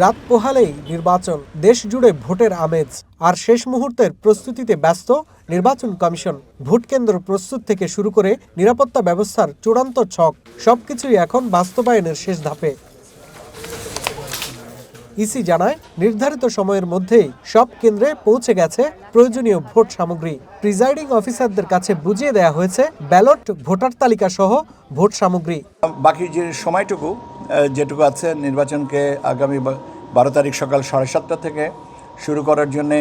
রাত পোহালেই নির্বাচন, দেশ জুড়ে ভোটের আমেজ আর শেষ মুহূর্তের প্রস্তুতিতে ব্যস্ত নির্বাচন কমিশন। ভোট কেন্দ্র প্রস্তুত থেকে শুরু করে নিরাপত্তা ব্যবস্থার চূড়ান্ত ছক সবকিছুই এখন বাস্তবায়নের শেষ ধাপে। ইসি জানায়, নির্ধারিত সময়ের মধ্যেই সব কেন্দ্রে পৌঁছে গেছে প্রয়োজনীয় ভোট সামগ্রী। প্রিজাইডিং অফিসারদের কাছে বুঝিয়ে দেওয়া হয়েছে ব্যালট, ভোটার তালিকা সহ ভোট সামগ্রী। বাকি যে সময়টুকু যেটুকু আছে নির্বাচনকে আগামী 12 তারিখ সকাল 7:30 থেকে শুরু করার জন্যে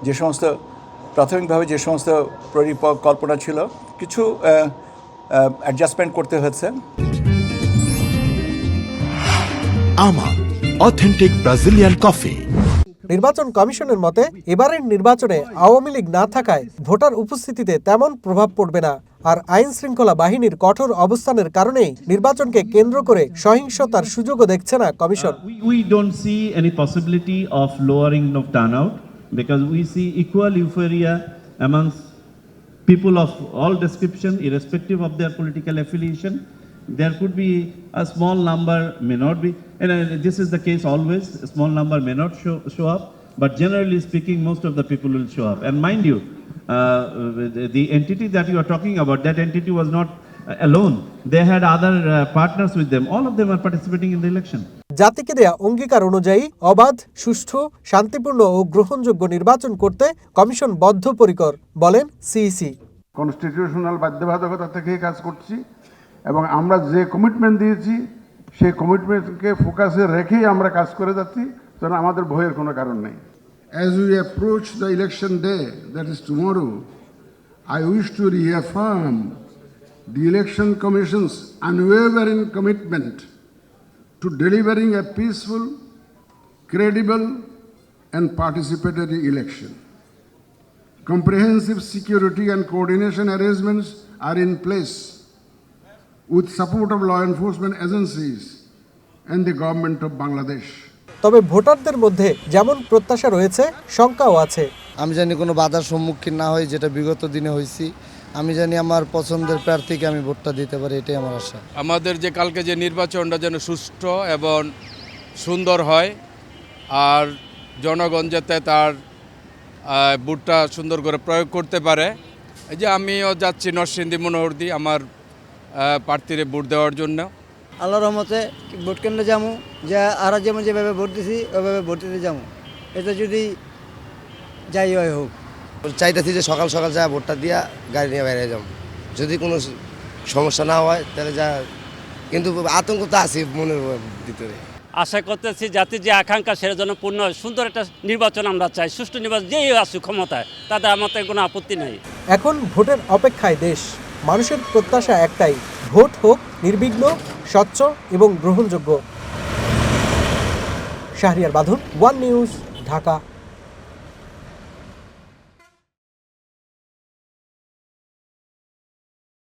যে সমস্ত প্রাথমিকভাবে যে সমস্ত পরিকল্পনা ছিল কিছু অ্যাডজাস্টমেন্ট করতে হয়েছে। আমা অথেন্টিক ব্রাজিলিয়ান কফি। নির্বাচন কমিশনের মতে এবারের নির্বাচনে আওয়ামী লীগ না থাকায় ভোটার উপস্থিতিতে তেমন প্রভাব পড়বে না। আর আইন শৃঙ্খলা বাহিনীর কঠোর অবস্থানের কারণেই নির্বাচনকে কেন্দ্র করে সহিংসতার সুযোগও দেখছে না commission. We don't see any possibility of lowering of turnout because we see equal euphoria amongst people of all description irrespective of their political affiliation. There could be a small number, may not be, and this is the case always, a small number may not show up, but generally speaking most of the people will show up. And mind you, the entity that you are talking about, that entity was not alone. They had other partners with them. All of them are participating in the election. জাতিকে দেয়া অঙ্গীকার অনুযায়ী অবাধ, সুষ্ঠু, শান্তিপূর্ণ ও গ্রহণযোগ্য নির্বাচন করতে কমিশন বদ্ধপরিকর, বলেন সিইসি। কনস্টিটিউশনাল বাধ্যবাধকতা থেকেই কাজ করছি এবং আমরা যে কমিটমেন্ট দিয়েছি সেই কমিটমেন্টকে ফোকাসে রেখেই আমরা কাজ করে যাচ্ছি, যেন আমাদের ভয়ের কোনো কারণ নেই। As we approach the election day, that is tomorrow, I wish to reaffirm the Election Commission's unwavering commitment to delivering a peaceful, credible, and participatory election. Comprehensive security and coordination arrangements are in place with support of law enforcement agencies and the government of Bangladesh. তবে ভোটারদের মধ্যে যেমন প্রত্যাশা রয়েছে, শঙ্কাও আছে। আমি জানি কোনো বাধার সম্মুখীন না হই, যেটা বিগত দিনে হয়েছি। আমি জানি আমার পছন্দের প্রার্থীকে আমি ভোটটা দিতে পারি, এটাই আমার আশা। আমাদের যে কালকে যে নির্বাচনটা যেন সুষ্ঠু এবং সুন্দর হয়, আর জনগণ যাতে তার ভোটটা সুন্দর করে প্রয়োগ করতে পারে। এই যে আমিও যাচ্ছি নরসিংদী মনোহরদী আমার প্রার্থীরে ভোট দেওয়ার জন্য। আল্লাহর রহমতে ভোট কেন্দ্রে যাবো, যে আর যেভাবে ভোট দিছি ওইভাবে ভোট দিতে যাবো। এটা যদি যাই হয় হোক, চাইতেছি যে সকাল সকাল যা ভোটটা দিয়া গাড়ি নিয়ে বাইরে যাবো, যদি কোনো সমস্যা না হয় তাহলে যা। কিন্তু আতঙ্ক তো আছে মনের ভিতরে। আশা করতেছি জাতির যে আকাঙ্ক্ষা সেটা যেন পূর্ণ হয়। সুন্দর একটা নির্বাচন আমরা চাই, সুষ্ঠু নির্বাচন, যেই আসুক ক্ষমতায় তাদের আমাদের কোনো আপত্তি নেই। এখন ভোটের অপেক্ষায় দেশ। মানুষের প্রত্যাশা একটাই, ভোট হোক নির্বিঘ্ন, স্বচ্ছ এবং গ্রহণযোগ্য। শাহরিয়ার বাঁধন, ওয়ান নিউজ, ঢাকা।